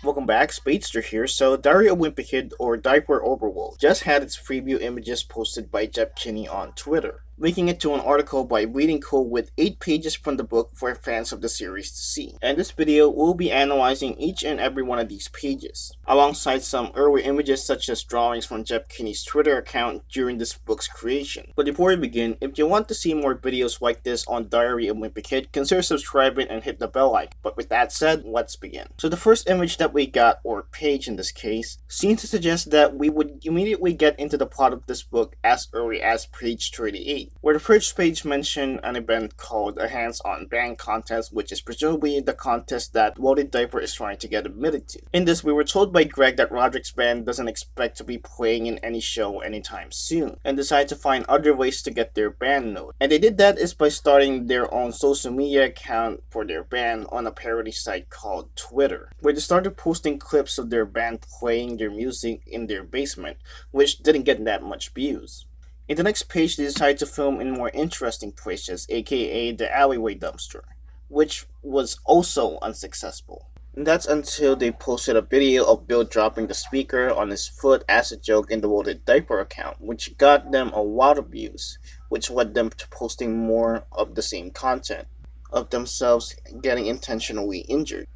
Welcome back, Speedster here. So, Diary of Wimpy Kid or Diper Overlode just had its preview images posted by Jeff Kinney on Twitter, linking it to an article by Reading Code with 8 pages from the book for fans of the series to see. And this video will be analyzing each and every one of these pages, alongside some early images such as drawings from Jeff Kinney's Twitter account during this book's creation. But before we begin, if you want to see more videos like this on Diary of Wimpy Kid, consider subscribing and hit the bell icon. But with that said, let's begin. So the first image that we got, or page in this case, seems to suggest that we would immediately get into the plot of this book as early as page 38, where the first page mentioned an event called a hands-on band contest, which is presumably the contest that Loded Diper is trying to get admitted to. In this, we were told by Greg that Rodrick's band doesn't expect to be playing in any show anytime soon, and decided to find other ways to get their band known. And they did that is by starting their own social media account for their band on a parody site called Twitter, where they started posting clips of their band playing their music in their basement, which didn't get that much views. In the next page, they decided to film in more interesting places, aka the alleyway dumpster, which was also unsuccessful. And that's until they posted a video of Bill dropping the speaker on his foot as a joke in the Loded Diper account, which got them a lot of views, which led them to posting more of the same content, of themselves getting intentionally injured,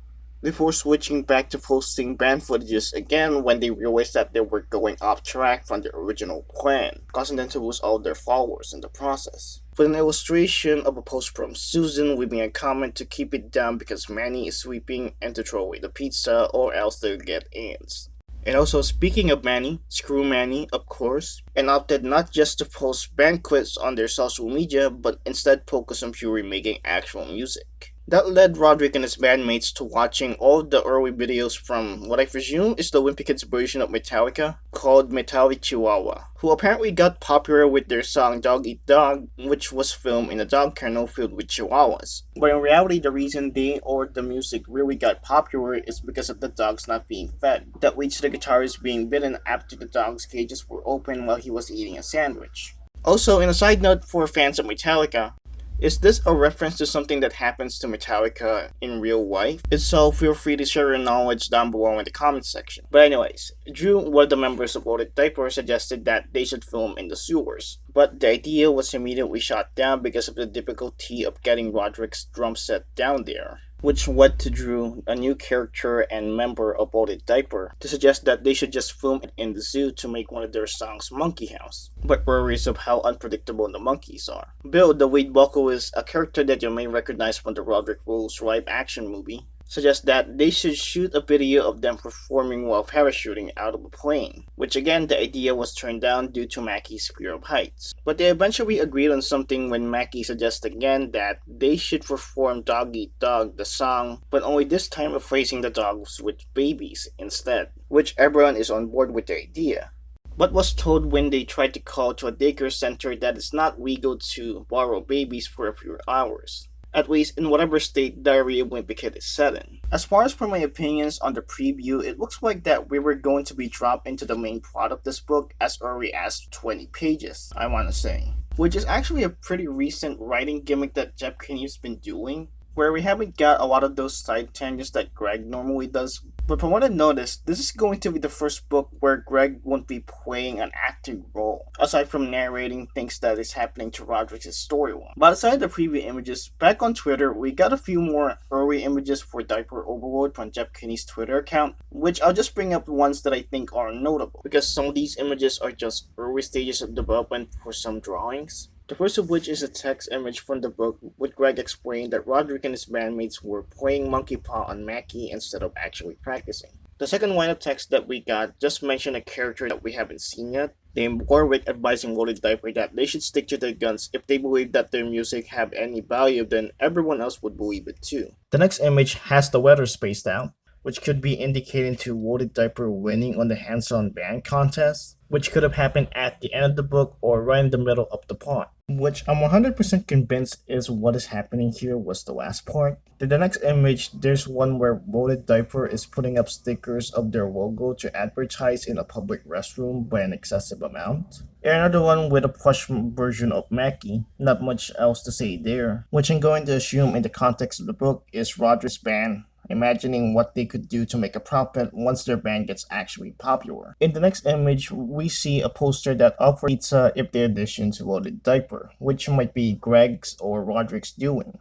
before switching back to posting band footages again when they realized that they were going off track from their original plan, causing them to lose all their followers in the process. With an illustration of a post from Susan leaving a comment to keep it down because Manny is sweeping and to throw away the pizza or else they'll get ants. And also, speaking of Manny, screw Manny, of course, and opted not just to post band clips on their social media, but instead focus on purely making actual music. That led Rodrick and his bandmates to watching all of the early videos from what I presume is the Wimpy Kids version of Metallica, called Metallic Chihuahua, who apparently got popular with their song Dog Eat Dog, which was filmed in a dog kennel filled with chihuahuas. But in reality, the reason they or the music really got popular is because of the dogs not being fed, that leads to the guitarist being bitten after the dog's cages were open while he was eating a sandwich. Also, in a side note for fans of Metallica, is this a reference to something that happens to Metallica in real life? If so, feel free to share your knowledge down below in the comments section. But anyways, Drew, one of the members of Loded Diper, suggested that they should film in the sewers. But the idea was immediately shot down because of the difficulty of getting Rodrick's drum set down there, which led to Drew, a new character and member of Loded Diper, to suggest that they should just film it in the zoo to make one of their songs Monkey House, but worries of how unpredictable the monkeys are. Bill, the lead vocalist, a character that you may recognize from the Rodrick Rules live action movie, suggests that they should shoot a video of them performing while parachuting out of a plane, which again the idea was turned down due to Mackie's fear of heights. But they eventually agreed on something when Mackie suggested again that they should perform Dog Eat Dog, the song, but only this time replacing the dogs with babies instead, which everyone is on board with the idea, but was told when they tried to call to a daycare center that it's not legal to borrow babies for a few hours, at least in whatever state Diary of Wimpy Kid is set in. As far as for my opinions on the preview, it looks like that we were going to be dropped into the main plot of this book as early as 20 pages, I want to say, which is actually a pretty recent writing gimmick that Jeff Kinney's been doing, where we haven't got a lot of those side tangents that Greg normally does. But from what I noticed, this is going to be the first book where Greg won't be playing an active role, aside from narrating things that is happening to Rodrick's storyline. But aside the preview images, back on Twitter, we got a few more early images for Diper Overlode from Jeff Kinney's Twitter account, which I'll just bring up the ones that I think are notable, because some of these images are just early stages of development for some drawings. The first of which is a text image from the book, with Greg explaining that Rodrick and his bandmates were playing Monkey Paw on Mackie instead of actually practicing. The second line of text that we got just mentioned a character that we haven't seen yet, named Warwick, advising Loded Diper that they should stick to their guns. If they believe that their music have any value, then everyone else would believe it too. The next image has the weather spaced out, which could be indicating to Loded Diper winning on the hands-on band contest, which could have happened at the end of the book or right in the middle of the plot, which I'm 100% convinced is what is happening here was the last part. In the next image, there's one where Loded Diper is putting up stickers of their logo to advertise in a public restroom by an excessive amount. And another one with a plush version of Mackie, not much else to say there, which I'm going to assume in the context of the book is Rodrick's band, imagining what they could do to make a profit once their band gets actually popular. In the next image, we see a poster that offers pizza if they audition to Loded Diper, which might be Greg's or Rodrick's doing.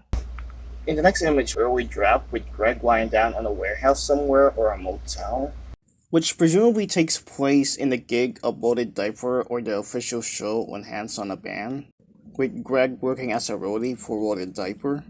In the next image, we drop with Greg lying down in a warehouse somewhere or a motel, which presumably takes place in the gig of Loded Diper or the official show when Hands on a Band, with Greg working as a roadie for Loded Diper.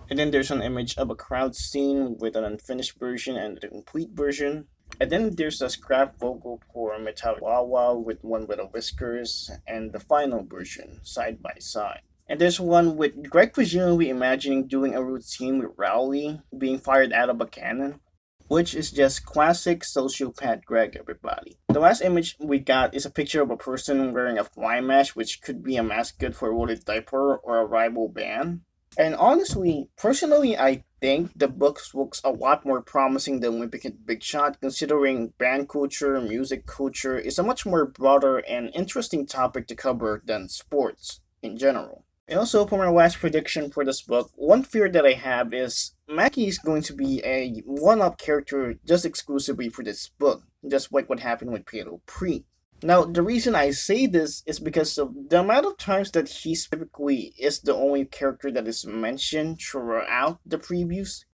And then there's an image of a crowd scene with an unfinished version and the complete version. And then there's a scrap vocal for Metallic Wawa with one with a whiskers and the final version side by side. And there's one with Greg presumably imagining doing a routine with Rowley being fired out of a cannon, which is just classic sociopath Greg, everybody. The last image we got is a picture of a person wearing a fly mask, which could be a mascot for a Loded Diper or a rival band. And honestly, personally, I think the book looks a lot more promising than Wimpy Kid Big Shot, considering band culture, music culture is a much more broader and interesting topic to cover than sports in general. And also, for my last prediction for this book, one fear that I have is Mackie is going to be a one-up character just exclusively for this book, just like what happened with Pedro Pre. Now, the reason I say this is because of the amount of times that he typically is the only character that is mentioned throughout the previews,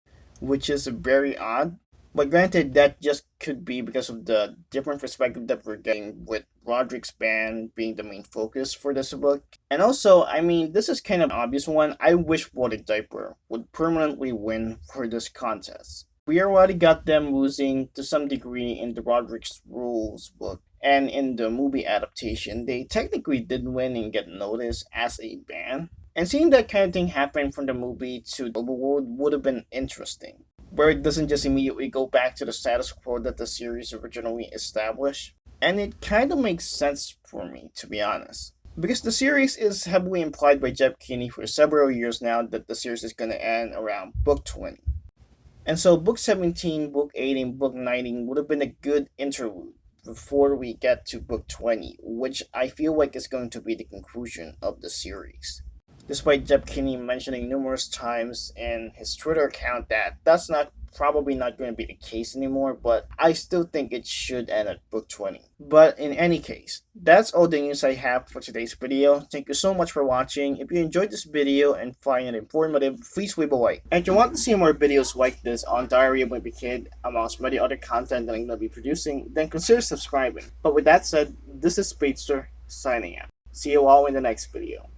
which is very odd. But granted, that just could be because of the different perspective that we're getting with Rodrick's band being the main focus for this book. And also, I mean, this is kind of an obvious one. I wish Loded Diper would permanently win for this contest. We already got them losing to some degree in the Rodrick's Rules book. And in the movie adaptation, they technically did win and get noticed as a band. And seeing that kind of thing happen from the movie to the world would have been interesting, where it doesn't just immediately go back to the status quo that the series originally established. And it kind of makes sense for me, to be honest. Because the series is heavily implied by Jeff Kinney for several years now that the series is going to end around book 20. And so book 17, book 18, book 19 would have been a good interlude before we get to book 20, which I feel like is going to be the conclusion of the series. Despite Jeff Kinney mentioning numerous times in his Twitter account that that's probably not going to be the case anymore, but I still think it should end at book 20. But in any case, that's all the news I have for today's video. Thank you so much for watching. If you enjoyed this video and find it informative, please leave a like. And if you want to see more videos like this on Diary of Wimpy Kid, amongst many other content that I'm going to be producing, then consider subscribing. But with that said, this is Speedster signing out. See you all in the next video.